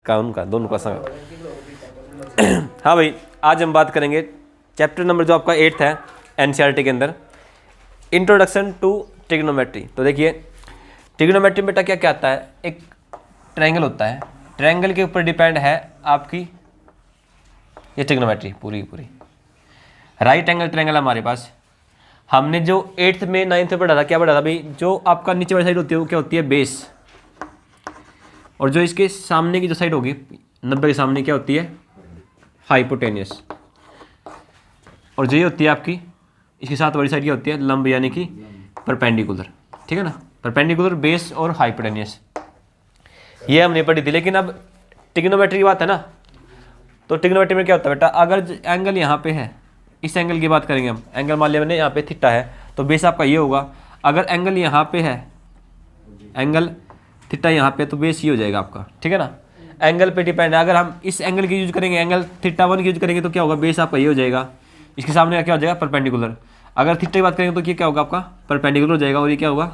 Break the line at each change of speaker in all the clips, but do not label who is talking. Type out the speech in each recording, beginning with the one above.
का उनका दोनों का संग। हाँ भाई, आज हम बात करेंगे चैप्टर नंबर जो आपका 8 है एनसीईआरटी के अंदर, इंट्रोडक्शन टू ट्रिग्नोमेट्री। तो देखिए ट्रिग्नोमेट्री बेटा क्या क्या आता है, एक ट्रायंगल होता है, ट्रायंगल के ऊपर डिपेंड है आपकी ये ट्रिग्नोमेट्री पूरी पूरी। राइट एंगल ट्रायंगल हमारे पास, हमने जो 8th में 9th में पढ़ा था, क्या पढ़ा था भाई, जो आपका नीचे वाली साइड होती है वो क्या होती है, बेस, और जो इसके सामने की जो साइड होगी 90 के सामने क्या होती है, हाइपोटेनियस, और जो ये होती है आपकी इसके साथ वाली साइड क्या होती है, लंब, यानी कि परपेंडिकुलर। ठीक है ना, परपेंडिकुलर, बेस और हाइपोटेनियस, ये हमने पढ़ी थी। लेकिन अब ट्रिग्नोमेट्री की बात है ना, तो ट्रिग्नोमेट्री में क्या होता है बेटा, अगर एंगल यहाँ पे है, इस एंगल की बात करेंगे हम, एंगल मान लिया मैंने यहाँ पे थीटा है, तो बेस आपका ये होगा। अगर एंगल यहाँ पे है, एंगल थीटा यहाँ पे, तो बेस ये हो जाएगा आपका। ठीक है ना, एंगल पे डिपेंड है। अगर हम इस एंगल की यूज करेंगे, एंगल थीटा 1 की यूज करेंगे, तो क्या होगा, बेस आपका ये हो जाएगा, इसके सामने क्या हो जाएगा, परपेंडिकुलर। अगर थीटा की बात करेंगे तो ये क्या होगा, आपका परपेंडिकुलर हो जाएगा, और ये क्या होगा,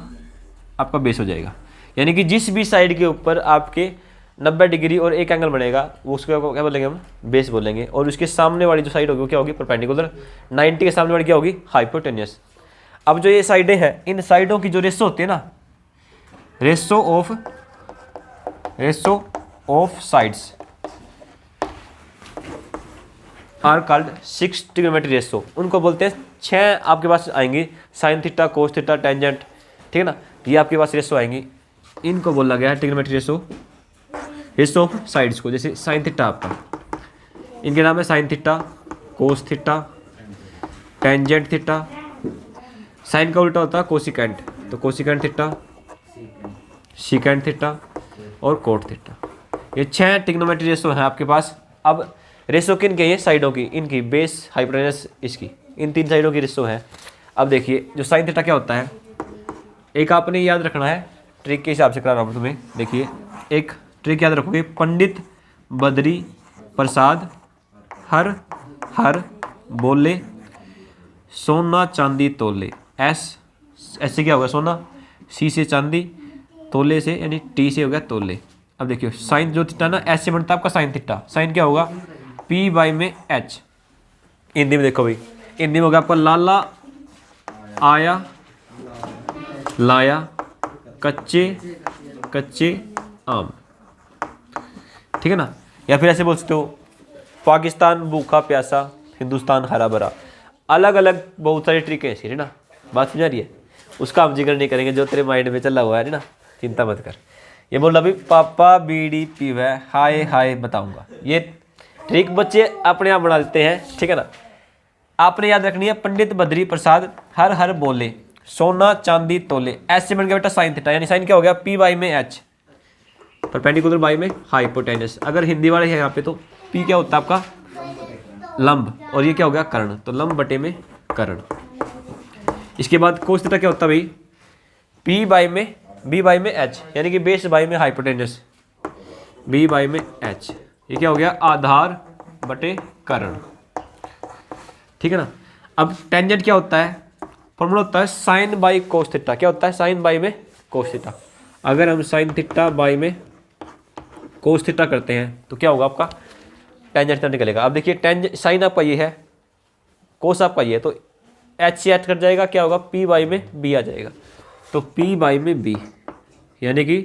आपका बेस हो जाएगा। यानी कि जिस भी साइड के ऊपर आपके 90 डिग्री और एक एंगल बनेगा, वो उसको क्या बोलेंगे हम, बेस बोलेंगे। और उसके सामने वाली जो साइड होगी वो क्या होगी, परपेंडिकुलर। 90 के सामने वाली क्या होगी, हाइपोटेनियस। अब जो ये साइडें हैं, इन साइडों की जो रेशो होती है ना, ratio of sides are called 6 trigonometry ratio. उनको बोलते हैं 6 आपके पास आएंगी, sine theta, cos theta, tangent. ठीक है ना, ये आपके पास रेशो आएंगी, इनको बोला गया है ट्रिग्नोमेट्री रेशो ऑफ साइड्स को। जैसे साइन थीटा आपका, इनके नाम है sine theta, cos theta, tangent theta. Sine का उल्टा होता है कोसिकेंट, तो कोसिकेंट थीटा, सीकेंट थीटा और कोट थीटा। ये 6 ट्रिग्नोमेट्री रेशो हैं आपके पास। अब रेशो किन के, ये साइडों की, इनकी बेस, हाइपोटेनस, इसकी, इन 3 साइडों की रेशो है। अब देखिए जो साइन थीटा क्या होता है, एक आपने याद रखना है, ट्रिक के हिसाब से करा रहा हूँ तुम्हें। देखिए एक ट्रिक याद रखोगे, पंडित बद्री प्रसाद हर हर बोले सोना चांदी तोले। ऐसे क्या होगा, सोना, सी से चांदी, तोले से यानी टी से हो गया तोले। अब देखियो साइन जो थीटा ना, ऐसे बनता है आपका साइन थीटा। साइन क्या होगा, पी बाई में एच। हिंदी में देखो भाई, हिंदी में होगा आपका लाला आया लाया कच्चे कच्चे आम। ठीक है ना, या फिर ऐसे बोल सकते हो, पाकिस्तान भूखा प्यासा, हिंदुस्तान हरा भरा। अलग अलग बहुत सारी ट्रिक है ऐसी, है ना, बात समझ रही है। उसका हम जिक्र नहीं करेंगे, जो तेरे माइंड में चला हुआ है ना, चिंता मत कर। ये बोल रहा भाई, पापा बीड़ी पीवे हाय हाय बताऊंगा। ये ट्रिक बच्चे अपने आप बना देते हैं। ठीक है ना, आपने याद रखनी है, पंडित बद्री प्रसाद हर हर बोले सोना चांदी तोले। ऐसे बन गया बेटा साइन थीटा, यानी साइन क्या हो गया, पी बाई में एच, परपेंडिकुलर बाई में हाइपोटेनस। अगर हिंदी वाले हैं यहाँ पे, तो पी क्या होता है आपका, लंब, और ये क्या हो गया, कर्ण, तो लंब बटे में कर्ण। इसके बाद कोस थीटा क्या होता है भाई, पी बाई में बी बाई में एच, यानी कि बेस बाई में हाइपोटेनस, बी बाई में एच। ये क्या हो गया, आधार बटे कर्ण। ठीक है ना। अब टेंजेंट क्या होता है, फॉर्मूला होता है साइन बाई कोस थीटा। क्या होता है, साइन बाई में कोस थीटा। अगर हम साइन थीटा बाई में कोस थीटा करते हैं तो क्या होगा, आपका टेंजेंट थीटा निकलेगा। अब देखिए टेंजेंट, साइन आपका ये है, कोस आपका ये है, तो एच से एच कट जाएगा, क्या होगा, पी बाई में बी आ जाएगा। तो पी बाई में बी, यानी कि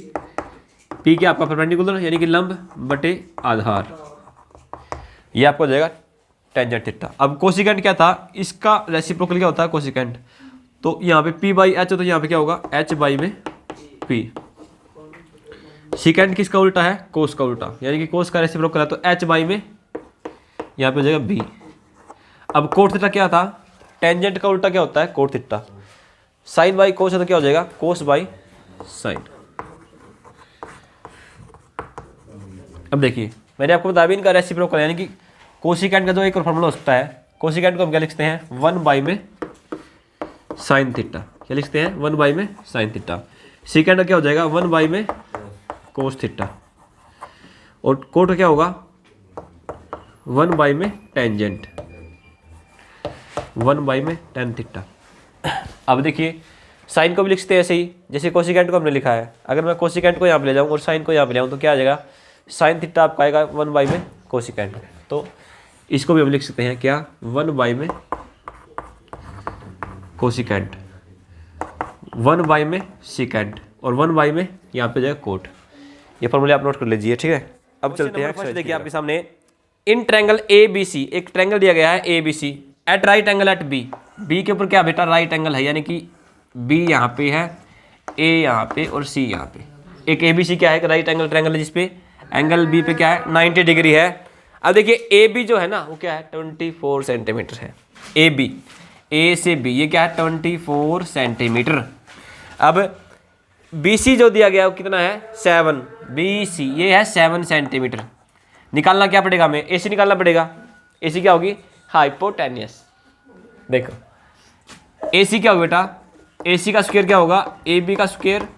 पी क्या आपका परपेंडिकुलर, यानी कि लंब बटे आधार, ये आपको हो जाएगा टेंजेंट थीटा। अब कोसिकेंट क्या था, इसका रेसिप्रोकल क्या होता है, कोसिकेंट। तो यहाँ पे पी बाई एच, तो यहाँ पे क्या होगा, एच बाई में पी। सीकेंट किसका उल्टा है, कोस का उल्टा, यानी कि कोस का रेसिप्रोकल है, तो एच बाई में यहाँ पे हो जाएगा बी। अब कोट थीटा क्या था, टेंजेंट का उल्टा क्या होता है, cot theta. Sine by cos है तो क्या हो जाएगा, कोस बाई साइन। अब देखिए मैंने आपको बताया भी, इनका रेसिप्रोकल, यानी कि कोसिकेंट का जो एक और फॉर्मूला होता है, कोसिकेंट को हम क्या लिखते हैं, 1 बाई में साइन थीटा। क्या लिखते हैं, 1 बाई में साइन थीटा। सीकेंट का क्या हो जाएगा, 1 बाई में कोस थीटा। और कोट क्या होगा, 1 बाई में टेंजेंट, 1 बाई में टेन थीटा। अब देखिए साइन को भी लिखते हैं ऐसे ही, जैसे कोसिकेंट को हमने लिखा है। अगर मैं कोसिकेंट को यहाँ पे ले जाऊँ और साइन को यहाँ पे ले आऊँ तो क्या आ जाएगा, साइन थीटा आपका आएगा 1 बाई में कोसिकेंट। तो इसको भी हम लिख सकते हैं क्या, 1 बाई में कोसिकेंट, 1 बाई में सिकेंट और 1 बाई में यहाँ पे जाएगा कोट। ये फॉर्मूले आप नोट कर लीजिए, ठीक है। अब चलते हैं फर्स्ट, देखिए आपके सामने इन ट्रायंगल ए बी सी, एक ट्रायंगल दिया गया है A B C at right angle at B. B के ऊपर क्या बेटा, राइट एंगल है, यानी कि बी यहाँ पे है, ए यहाँ पे और सी यहाँ पे। एक ए बी सी क्या है, राइट एंगल ट्रायंगल है जिसपे एंगल बी पे क्या है 90 डिग्री है। अब देखिए ए बी जो है ना वो क्या है 24 सेंटीमीटर है। ए बी, ए से बी ये क्या है 24 सेंटीमीटर। अब बी सी जो दिया गया वो कितना है 7, बी सी ये है 7 सेंटीमीटर। निकालना क्या पड़ेगा हमें, ए सी निकालना पड़ेगा। ए सी क्या होगी, हाइपोटेनियस। देखो ए सी क्या होगा बेटा, ए सी का स्क्वायर क्या होगा, ए बी का स्क्वायर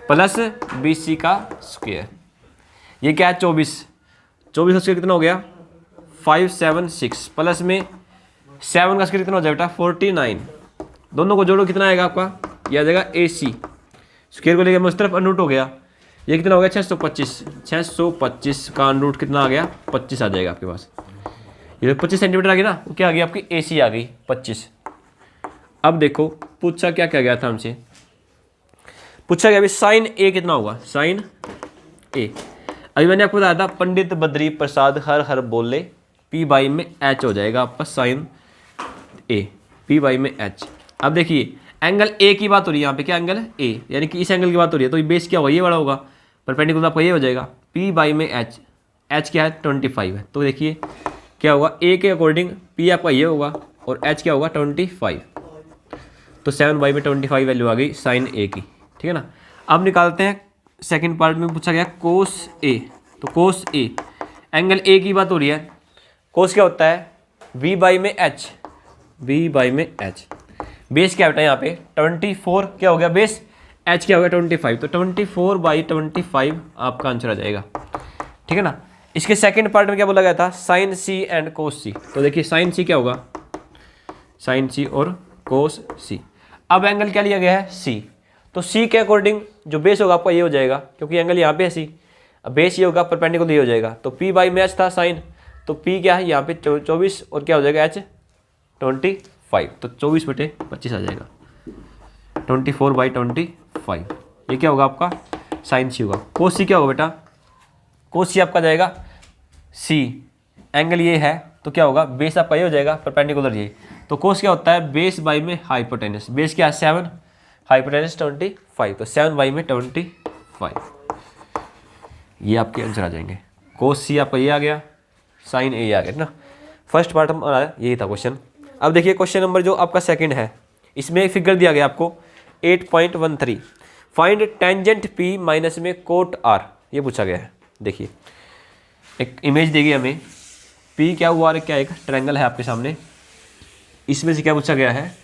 प्लस बी सी का स्क्वायर। ये क्या है 24, 24 का स्क्वायर कितना हो गया 576 प्लस में 7 का स्क्वायर कितना हो जाएगा बेटा 49। दोनों को जोड़ो कितना आएगा आपका, ये आ जाएगा ए सी, स्क्वायर को लेकर उस तरफ अनरूट हो गया। ये कितना हो गया 625, 625 का अनरूट कितना आ गया 25 आ जाएगा आपके पास। ये 25 सेंटीमीटर आ गई ना, वो क्या आ गई आपकी ए सी आ गई 25। अब देखो पूछा क्या क्या गया था हमसे, पूछा गया अभी साइन ए कितना होगा, साइन ए। अभी मैंने आपको बताया था पंडित बद्री प्रसाद हर हर बोले पी बाई में एच हो जाएगा आपका साइन ए, पी बाई में एच। अब देखिए एंगल ए की बात हो रही है यहाँ पे, क्या एंगल ए, यानी कि इस एंगल की बात हो रही है, तो ये बेस क्या होगा ये वाला होगा, परपेंडिकुलर आपका ये हो जाएगा पी बाई में एच। एच क्या है 25 है, तो देखिए क्या होगा ए के अकॉर्डिंग पी आपका ये होगा और एच क्या होगा 25, तो 7 बाई में 25 वैल्यू आ गई साइन ए की, ठीक है ना। अब निकालते हैं सेकंड पार्ट में पूछा गया कोस ए, तो कोस ए एंगल ए की बात हो रही है, कोस क्या होता है वी बाई में एच, वी बाई में एच। बेस क्या बेटा यहाँ पे 24 क्या हो गया बेस, एच क्या हो गया 25, तो 24 बाई 25 आपका आंसर आ जाएगा, ठीक है ना। इसके सेकंड पार्ट में क्या बोला गया था साइन सी एंड कोस सी, तो देखिए साइन सी क्या होगा, साइन सी और कोस सी। अब एंगल क्या लिया गया है सी, तो सी के अकॉर्डिंग जो बेस होगा आपका ये हो जाएगा, क्योंकि एंगल यहाँ पे है सी, अब बेस ये होगा परपेंडिकुलर ये हो जाएगा, तो पी बाई में एच था साइन, तो पी क्या है यहाँ पे 24 और क्या हो जाएगा एच 25, तो 24/25 आ जाएगा 24/25। ये क्या होगा आपका साइन सी होगा। कोस सी क्या होगा बेटा, कोस सी आपका जाएगा सी, एंगल ये है तो क्या होगा बेस आपका ये हो जाएगा परपेंडिकुलर ये, तो कोस क्या होता है बेस बाई में हाइपोटेनस, बेस क्या है 7, हाइपोटेनस 25, तो 7 बाई में 25, ये आपके आंसर आ जाएंगे। कोस सी आपका ये आ गया, साइन ए आ गया ना। फर्स्ट पार्ट हमारा यही था क्वेश्चन। अब देखिए क्वेश्चन नंबर जो आपका सेकंड है, इसमें एक फिगर दिया गया आपको 8.13, फाइंड टेंजेंट पी माइनस में कोट आर, ये पूछा गया है। देखिए एक इमेज देगी हमें, पी क्या हुआ, क्या एक ट्रायंगल है आपके सामने, इसमें से क्या पूछा गया है,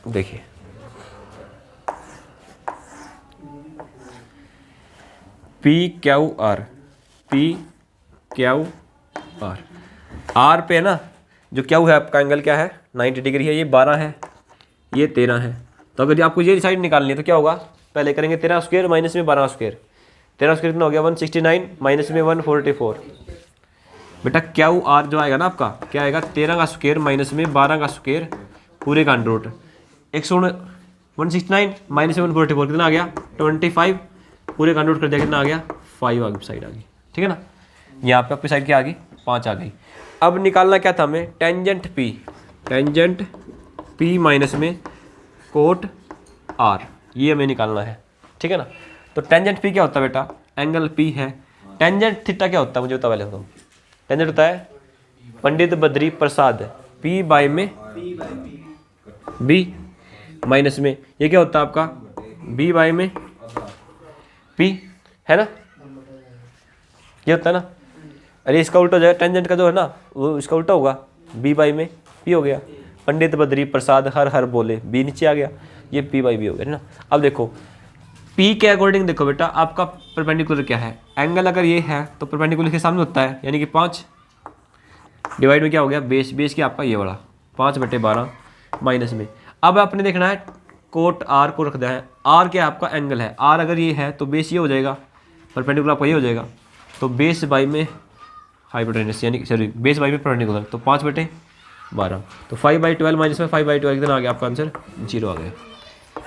देखिए P Q R, P Q R, R पे है ना जो क्यू है आपका एंगल क्या है 90 डिग्री है, ये 12 है, ये 13 है। तो अगर आपको ये साइड निकालनी है तो क्या होगा, पहले करेंगे 13 स्क्वायर माइनस में 12 स्क्वायर, 13 स्क्वायर कितना हो गया 169 माइनस में 144। बेटा क्यू आर जो आएगा ना आपका क्या आएगा 13 का स्क्वायर माइनस में 12 का स्क्वायर पूरे का अंडर रूट, 169 माइनस में 144 कितना आ गया 25, पूरे का अंडर रूट कर दिया कितना आ गया 5 आ गई साइड आ गई, ठीक है ना। यहाँ पे आपकी साइड क्या आ गई 5 आ गई। अब निकालना क्या था हमें tangent P, tangent P minus में कोट आर, ये हमें निकालना है, ठीक है ना। तो टेंजेंट पी क्या होता है बेटा, एंगल पी है, टेंजेंट थीटा क्या होता है मुझे बता पहले तो, टेंजेंट होता है पंडित बद्री प्रसाद पी बाई में बी माइनस में, ये क्या होता है आपका बी बाई में पी, है ना, ये होता है ना। अरे इसका उल्टा हो जाएगा, टेंजेंट का जो है ना वो इसका उल्टा होगा, बी बाई में पी हो गया, पंडित बद्री प्रसाद हर हर बोले बी नीचे आ गया, ये पी बाई बी हो गया, है ना। अब देखो पी के अकॉर्डिंग देखो बेटा आपका परपेंडिकुलर क्या है, एंगल अगर ये है तो परपेंडिकुलर के सामने होता है, यानी कि 5 डिवाइड में क्या हो गया बेस, बेस क्या आपका ये वाला 5/12 माइनस में। अब आपने देखना है कोट आर को रख दिया है। आर क्या आपका एंगल है, आर अगर ये है तो बेस ये हो जाएगा, परपेंडिकुलर आपका ये हो जाएगा, तो बेस बाई में हाइपोटेनस यानी सॉरी बेस बाई में परपेंडिकुलर, तो 5/12, तो 5/12 माइनस में 5/12 कितना आ गया आपका आंसर 0 आ गया।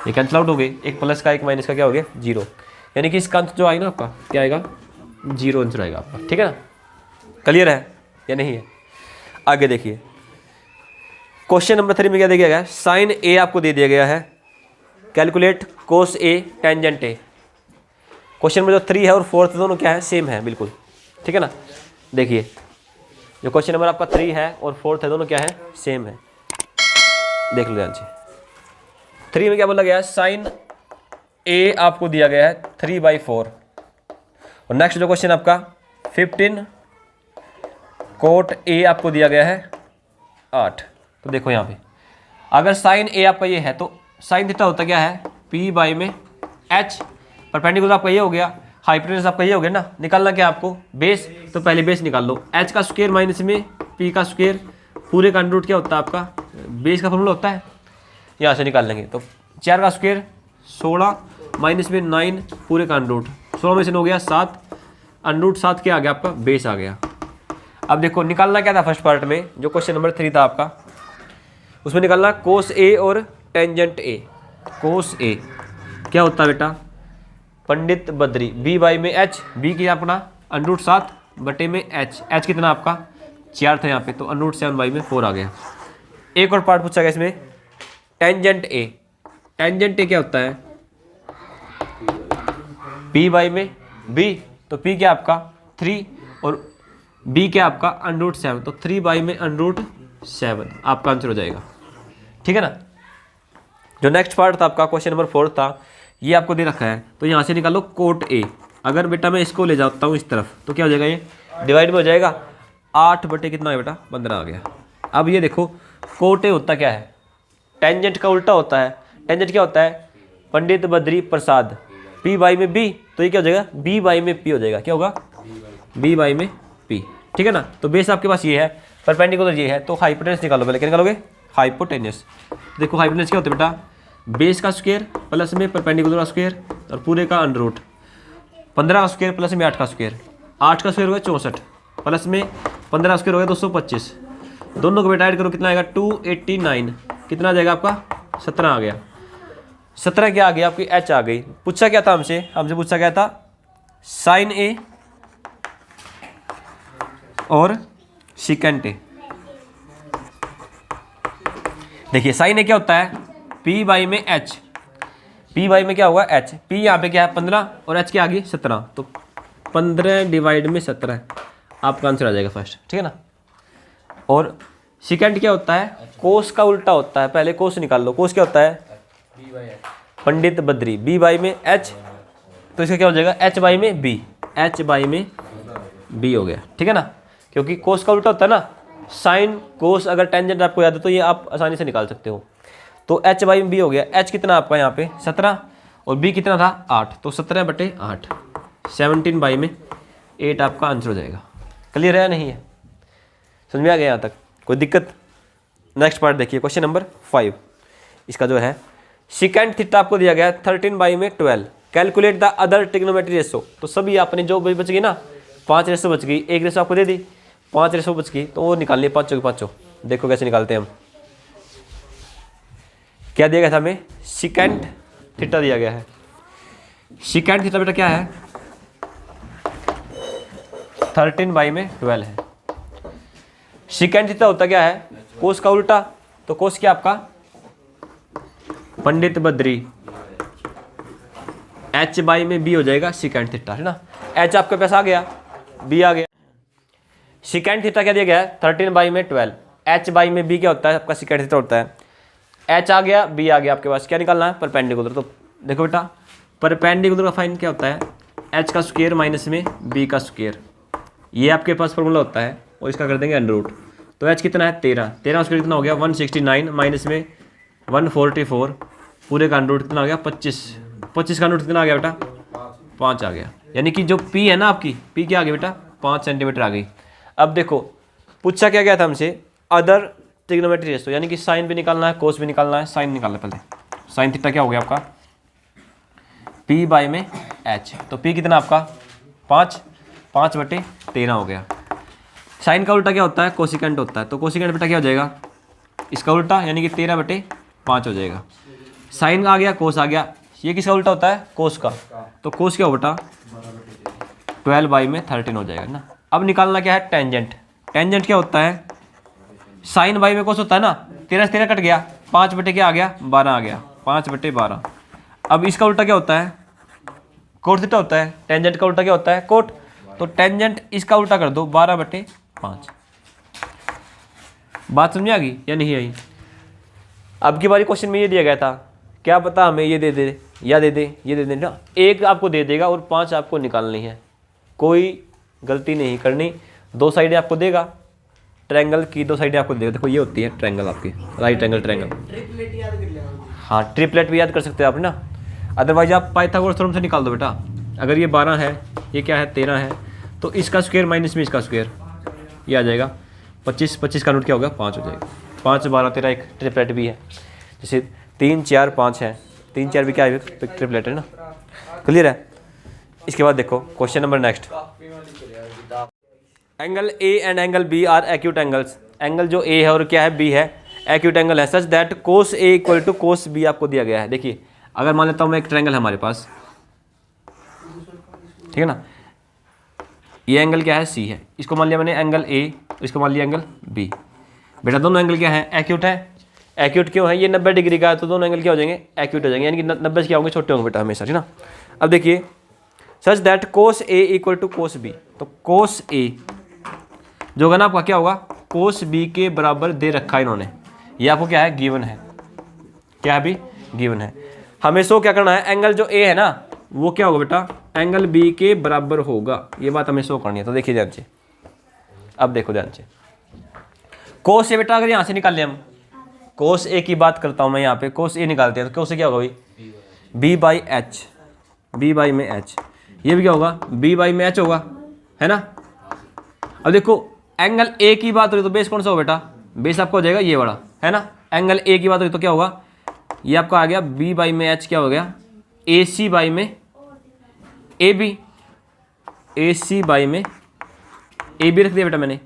ये कैंसिल आउट हो गए, एक प्लस का एक माइनस का क्या हो गया 0, यानी कि इसका आंसर जो आएगा ना आपका क्या आएगा 0 आंसर आएगा आपका। ठीक है ना, क्लियर है या नहीं है? आगे देखिए क्वेश्चन नंबर 3 में क्या दिया गया है, साइन ए आपको दे दिया गया है, कैलकुलेट कोस ए टेंजेंट ए। क्वेश्चन में जो 3 है और 4 दोनों क्या है सेम है बिल्कुल। ठीक है ना, देखिए जो क्वेश्चन नंबर आपका 3 है और 4 है दोनों क्या है सेम है, देख लो ध्यान से। 3 में क्या बोला गया है, साइन ए आपको दिया गया है 3/4, और नेक्स्ट जो क्वेश्चन आपका 15 कोट ए आपको दिया गया है 8। तो देखो यहाँ पे अगर साइन ए आपका ये है तो साइन थीटा होता क्या है p में h, परपेंडिकुलर आपका ये हो गया, हाइपोटेनस आपका ये हो गया ना, निकालना क्या आपको बेस, तो पहले बेस निकाल लो, h का स्क्वायर माइनस में p का स्क्वायर पूरे का अंडर रूट क्या होता है आपका बेस का फॉर्मूला होता है, यहाँ से निकाल लेंगे, तो 4 का स्क्वायर 16 माइनस में 9 पूरे का अंडर रूट, 16 में से हो गया 7, अंडर रूट 7 क्या आ गया आपका बेस आ गया। अब देखो निकालना क्या था फर्स्ट पार्ट में जो क्वेश्चन नंबर 3 था आपका, उसमें निकालना कोस ए और टेंजेंट ए। कोस ए क्या होता है बेटा पंडित बद्री, b में h, b की अपना अंडर रूट 7 बटे में h कितना आपका 4 था यहाँ पे, तो अंडर रूट 7 में 4 आ गया। एक और पार्ट पूछा गया इसमें टेंजेंट ए, टेंजेंट ए क्या होता है p में b, तो p क्या आपका 3 और b क्या आपका अंडर रूट 7, तो 3 में अंडर रूट 7 आपका आंसर हो जाएगा। ठीक है ना, जो नेक्स्ट पार्ट था आपका क्वेश्चन नंबर 4 था, ये आपको दे रखा है, तो यहाँ से निकालो कोट ए। अगर बेटा मैं इसको ले जाता हूँ इस तरफ तो क्या हो जाएगा, ये डिवाइड में हो जाएगा 8 बटे कितना है बेटा 15 आ गया। अब ये देखो कोट ए होता क्या है, टेंजेंट का उल्टा होता है, टेंजेंट क्या होता है पंडित बद्री प्रसाद, p में b, तो ये क्या हो जाएगा b में p हो जाएगा, क्या होगा b में p। ठीक है ना, तो बेस आपके पास ये है, परपेंडिकुलर ये है, तो हाइपोटेनस निकालो, पहले क्या निकालोगे हाइपोटेनस। देखो हाइपोटेनस क्या होता है बेटा बेस का स्क्वायर प्लस में परपेंडिकुलर का स्क्वायर और पूरे का अंडर रूट, 15 का स्क्वायर प्लस में 8 का स्क्वायर, 8 का स्क्वायर हो गया 64 प्लस में 15 का स्क्वायर हो गया 225, दोनों को बेटा ऐड करो कितना आएगा 289, कितना आ जाएगा आपका 17 आ गया। 17 क्या आ गया आपकी h आ गई। पूछा क्या था हमसे पूछा गया था साइन ए और सिकेंट ए। देखिए साइन ए क्या होता है p में h, p में क्या होगा h, p यहाँ पे क्या है 15 और h क्या आ गई 17, तो 15 डिवाइड में 17 आपका आंसर आ जाएगा फर्स्ट। ठीक है ना, और सिकेंट क्या होता है कोस का उल्टा होता है, पहले कोस निकाल लो, कोस क्या होता है पंडित बद्री, b में h, तो इसका क्या हो जाएगा h में b, h में b हो गया। ठीक है ना, क्योंकि कोस का उल्टा होता है ना, साइन कोस अगर टेंजेंट आपको याद है तो ये आप आसानी से निकाल सकते हो, तो h में b हो गया, h कितना आपका यहाँ पे 17 और b कितना था 8, तो 17 बटे 8 17 में 8 आपका आंसर हो जाएगा। क्लियर है या नहीं है, समझ में आ गया यहाँ तक कोई दिक्कत? नेक्स्ट पार्ट देखिए क्वेश्चन नंबर 5, इसका जो है सिकेंट थीटा आपको दिया गया है 13 में 12, calculate the other trigonometry ratio. तो सभी आपने जो बच गई ना 5 रेशो बच गई, एक रेशो आपको दे दी 5 रेशो बच गई, तो वो निकालनी है पाँचों की पाँचों। देखो कैसे निकालते हैं हम, क्या दिया गया था हमें सिकेंट थीटा दिया गया है, सिकेंट थीटा बेटा क्या है 13 में 12 है। सिकेंट थीटा होता क्या है कोस का उल्टा, तो कोस क्या आपका पंडित बद्री, h में b हो जाएगा सिकेंट थीटा, है ना, h आपके पास आ गया b आ गया। सिकेंट थीटा क्या दिया गया है 13 में 12, h में b क्या होता है आपका सिकेंट थीटा होता है, h आ गया b आ गया, आपके पास क्या निकालना है परपेंडिकुलर। तो देखो बेटा परपेंडिकुलर का फाइन क्या होता है h का स्क्वायर माइनस में b का स्क्वायर, ये आपके पास फॉर्मूला होता है, और इसका कर देंगे अंडर रूट, तो h कितना है 13, 13 स्क्वायर कितना हो गया 169 माइनस में 144 पूरे का अंडर रूट कितना आ गया 25, 25 का अंडर रूट कितना आ गया बेटा 5 आ गया, यानी कि जो p है ना आपकी p क्या आ गई बेटा 5 सेंटीमीटर आ गई। अब देखो पूछा क्या गया था हमसे अदर ट्रिग्नोमेट्री रेशो, यानी कि साइन भी निकालना है कोस भी निकालना है, साइन निकालना है पहले, साइन थीटा क्या हो गया आपका पी बाई में एच। तो पी कितना आपका 5/13 हो गया। साइन का उल्टा क्या होता है कोसिकेंट होता है, तो कोसिकेंट बेटा क्या हो जाएगा इसका उल्टा, यानी कि 13/5 हो जाएगा। साइन आ गया कोस आ गया, ये किसका उल्टा होता है कोस का, तो कोस क्या हो बेटा 12/13 हो जाएगा ना। अब निकालना क्या है टेंजेंट। टेंजेंट क्या होता है साइन बाई में कोस होता है ना, 13 से 13 कट गया, 5 बटे क्या आ गया 12 आ गया, 5/12। अब इसका उल्टा क्या होता है कोट थीटा होता है, टेंजेंट का उल्टा क्या होता है कोट, तो टेंजेंट इसका उल्टा कर दो 12/5। बात समझ आ गई या नहीं आई। अब की बारी क्वेश्चन में ये दिया गया था, क्या पता हमें ये दे दे या दे दे ये दे दे ना, एक आपको दे देगा और 5 आपको निकालनी है, कोई गलती नहीं करनी। 2 साइडें आपको देगा, ट्रायंगल की 2 साइडें आपको देगा। देखो ये होती है ट्रायंगल आपकी, राइट एंगल ट्रायंगल।
ट्रिपलेट याद कर लेना।
हाँ ट्रिपलेट भी याद कर सकते हो आप ना, अदरवाइज आप पाइथागोरस थ्योरम से निकाल दो बेटा। अगर ये 12 है, ये क्या है 13 है, तो इसका स्क्वायर माइनस में इसका स्क्वायर, ये आ जाएगा 25 का रूट क्या होगा 5 हो जाएगा। 5 12 13 एक ट्रिपलेट भी है, जैसे 3 4 5 है, 3 4 भी क्या है ट्रिपलेट है ना। क्लियर है। इसके बाद देखो question number next, angle A and angle B are acute angles. Angle जो ए है और क्या है बी है एक्यूट एंगल है, such that cos A equal to cos B आपको दिया गया है। देखिए अगर मान लेता हूँ मैं एक ट्रायंगल है हमारे पास, ठीक है ना, ये एंगल क्या है सी है, इसको मान लिया मैंने एंगल ए, इसको मान लिया एंगल बी। बेटा दोनों एंगल क्या है एक्यूट है। एक्यूट क्यों है, ये 90 डिग्री का है, तो दोनों एंगल क्या हो जाएंगे एक्यूट हो जाएंगे, यानी कि 90 क्या होंगे छोटे होंगे बेटा हमेशा, है ना। अब देखिए such that cos A equal to cos B, तो कोस ए जो होगा ना आपका क्या होगा कोस बी के बराबर दे रखा है इन्होंने, ये आपको क्या है गिवन है, क्या है अभी गिवन है। हमें शो क्या करना है एंगल जो ए है ना वो क्या होगा बेटा एंगल बी के बराबर होगा, ये बात हमें शो करनी है। तो देखिए ध्यान से, अब देखो ध्यान से, कोस ए बेटा अगर यहाँ से निकाल लें हम, कोस ए की बात करता हूँ मैं यहाँ पे, कोस ए निकालते हैं तो कोस ए क्या होगा भाई B by H, B by में एच, ये भी क्या होगा बी बाई में एच होगा, है ना। अब देखो एंगल ए की बात हो रही तो बेस कौन सा हो बेटा, बेस आपका हो जाएगा ये वाला, है ना। एंगल ए की बात हो रही तो क्या होगा, ये आपका आ गया बी बाई में एच, क्या हो गया ए सी बाई में A B, A C by में ए बी रख दिया बेटा मैंने,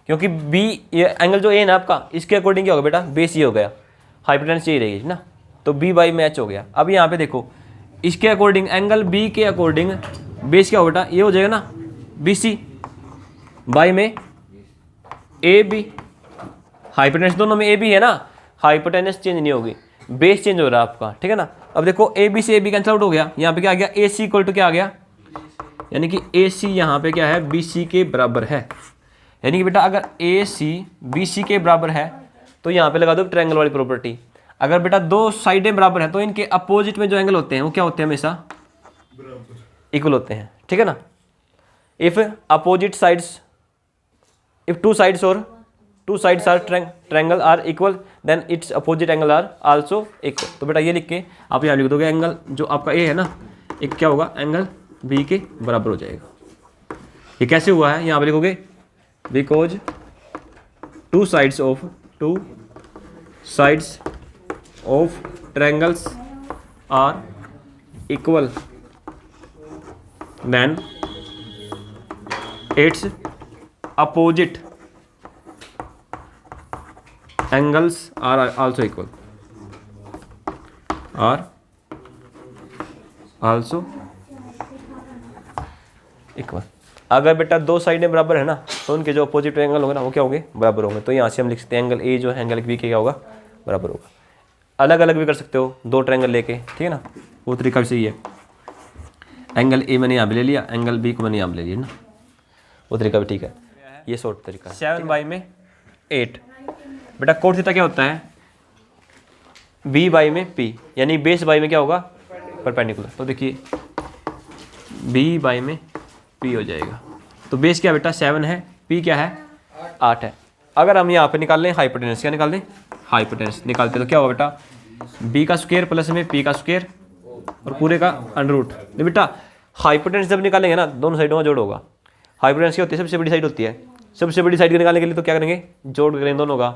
क्योंकि बी ये एंगल जो ए है ना आपका इसके अकॉर्डिंग क्या होगा बेटा बेस ये हो गया, हाइपोटेन्यूस यही रहेगी ना, तो बी बाई में एच हो गया। अब यहाँ पे देखो इसके अकॉर्डिंग एंगल बी के अकॉर्डिंग बेस क्या हो बेटा ये हो जाएगा ना बी सी बाई में ए बी, हाइपोटेन्यूस दोनों में ए बी है ना, हाइपोटेन्यूस चेंज नहीं होगी, बेस चेंज हो रहा है आपका, ठीक है ना। अब देखो ए बी से ए बी कैंसिल आउट हो गया, यहाँ पे क्या आ गया ए सी इक्वल टू क्या आ गया, यानी कि ए सी यहाँ पे क्या है बी सी के बराबर है, यानी कि बेटा अगर ए सी बी सी के बराबर है तो यहाँ पे लगा दो ट्रायंगल वाली प्रॉपर्टी। अगर बेटा 2 साइडें बराबर हैं तो इनके अपोजिट में जो एंगल होते हैं वो क्या होते हैं हमेशा इक्वल होते हैं, ठीक है ना। If opposite sides, if 2 sides or 2 sides are triangle are equal then its opposite angle are also equal। तो बेटा ये लिख के आप यहाँ लिख दोगे एंगल जो आपका ए है ना एक क्या होगा एंगल बी के बराबर हो जाएगा। ये कैसे हुआ है यहाँ पे लिखोगे because 2 sides of triangles are equal then its opposite angles are also equal, are also equal। अगर बेटा 2 साइडें बराबर है ना तो उनके जो अपोजिट एंगल होंगे ना वो क्या होंगे बराबर होंगे। तो यहाँ से हम लिख सकते हैं एंगल ए जो है एंगल बी के क्या होगा बराबर होगा। अलग अलग भी कर सकते हो 2 ट्रायंगल लेके, ठीक है ना, वो तरीका भी सही है। एंगल ए मैंने यहाँ पे ले लिया, एंगल बी को मैंने यहाँ पे ले लिया ना, वो तरीका भी ठीक है, ये शॉर्ट तरीका। 7 बाई में 8 बेटा कोट थीटा क्या होता है बी बाई में पी, यानी बेस बाई में क्या होगा परपेंडिकुलर। तो देखिए बी बाई में पी हो जाएगा, तो बेस क्या बेटा 7 है, पी क्या है 8 है। अगर हम यहाँ पे निकाल लें हाइपोटेन्यूस, क्या निकाल लें हाइपोटेन्यूस, निकालते तो क्या होगा बेटा बी का स्क्वायर प्लस में पी का स्क्वायर और पूरे का अंडर रूट। नहीं बेटा हाइपोटेन्यूस जब निकालेंगे ना दोनों साइडों का जोड़ होगा। हाइपोटेन्यूस क्या होती है सबसे बड़ी साइड होती है, सबसे बड़ी साइड के निकालने के लिए तो क्या करेंगे जोड़ करेंगे दोनों का।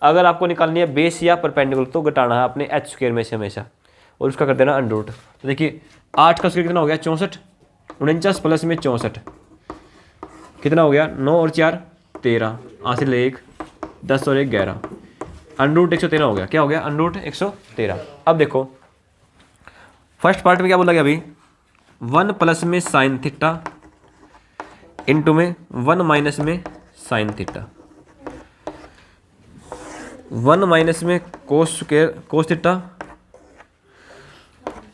अगर आपको निकालनी है बेस या परपेंडिकुलर तो घटाना है आपने एच स्क्वायर में से हमेशा, और उसका कर देना अंडर रूट। तो देखिए 8 का स्क्वायर कितना हो गया 64, 49 प्लस में 64 कितना हो गया 9 और 4 13, हासिल 1 10 और 1 11, अंडर रूट 113 हो गया। क्या हो गया अंडर रूट 113। अब देखो फर्स्ट पार्ट में क्या बोला गया अभी 1 प्लस में साइन थीटा इंटू में 1 माइनस में साइन थीटा, 1 माइनस में कोस स्क्वायर कोस थीटा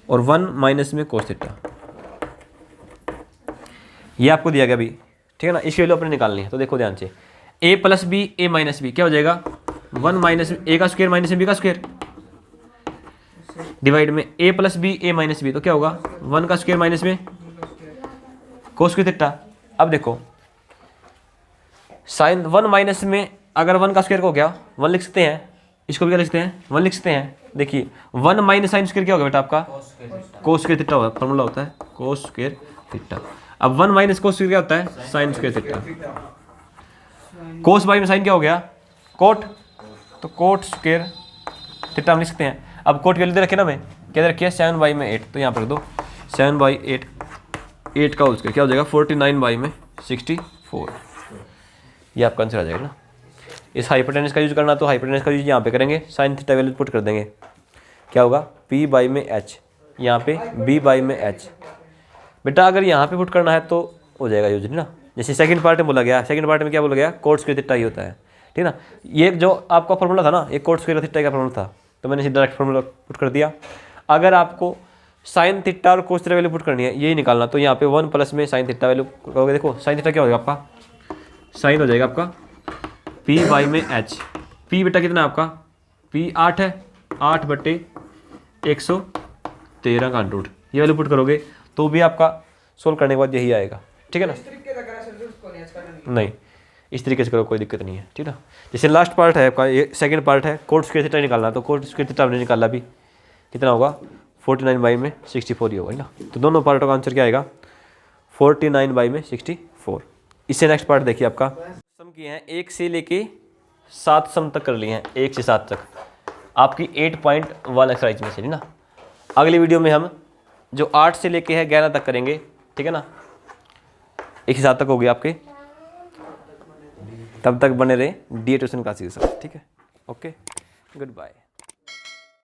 और 1 माइनस में कोस थीटा, ये आपको दिया गया अभी, ठीक है ना। इसकी वैल्यू अपने निकालनी है। तो देखो ध्यान से a plus B A minus B क्या हो जाएगा 1 माइनस ए का स्क्वायर माइनस बी का स्क्वायर डिवाइड में a plus B A minus B, तो क्या होगा 1 का स्क्वायर माइनस में कोस स्क्वायर थीटा। अब देखो साइन 1 माइनस में अगर 1 का स्क्वायर हो गया 1 लिख सकते हैं, इसको भी क्या लिख सकते हैं 1 लिख सकते हैं। देखिए 1 माइनस साइन स्क्वायर क्या होगा बेटा आपका कोस स्क्वायर थीटा होगा, फॉर्मूला होता है कोस स्क्वायर थीटा। अब 1 माइनस कोस स्क्वायर क्या होता है sine square theta, cos by में साइन क्या हो गया कोट, तो कोट स्क्वायर थीटा हम लिख सकते हैं। अब कोट की वैल्यू दे रखे ना मैं क्या रखिए 7 बाई में 8, तो यहाँ पर रख दो 7 बाई 8, 8 का होल स्क्वायर क्या हो जाएगा 49 बाई में 64, ये आपका आंसर आ जाएगा ना। इस हाइपोटेनस का यूज करना तो हाइपोटेनस का यूज यहाँ पे करेंगे, साइन थीटा वैल्यू पुट कर देंगे, क्या होगा p बाई में h, यहाँ पे b बाई में h। बेटा अगर यहाँ पे पुट करना है तो हो जाएगा यूज ना, जैसे सेकंड पार्ट में बोला गया, सेकंड पार्ट में क्या बोला गया कोट स्क्वायर थीटा ही होता है, ठीक है ना। ये जो आपका फॉर्मूला था ना ये कोट स्क्वायर थीटा का फॉर्मूला था, तो मैंने डायरेक्ट फॉर्मूला पुट कर दिया। अगर आपको साइन थीटा और कोस थीटा वैल्यू पुट करनी है यही निकालना, तो यहाँ पे 1 प्लस में साइन थीटा वैल्यू करोगे, देखो साइन थीटा क्या हो जाएगा आपका साइन हो जाएगा आपका p बाई में h, p बेटा कितना है आपका p 8 है 8 बटे 113 का अंडर रूट, ये वैल्यू पुट करोगे तो भी आपका सोल्व करने के बाद यही आएगा, ठीक है ना। नहीं इस तरीके से करो कोई दिक्कत नहीं है, ठीक है ना। जैसे लास्ट पार्ट है आपका ये सेकंड पार्ट है कोट स्क्वायर थीटा निकालना, तो कोट स्क्वायर थीटा हमने निकाला भी कितना होगा 49 बाई में 64 ही होगा ना। तो दोनों पार्टों का आंसर क्या आएगा 49 बाई में 64। इससे नेक्स्ट पार्ट देखिए आपका सम किए हैं 1 से लेके 7 सम तक कर लिए हैं, 1 से 7 तक आपकी 8.1 एक्सरसाइज में से ना। अगली वीडियो में हम जो 8 से लेके है 11 तक करेंगे, ठीक है ना, 1 से 7 तक हो गए आपके। तब तक बने रहे DA ट्यूशन क्लासेस के साथ, ठीक है। Okay good bye.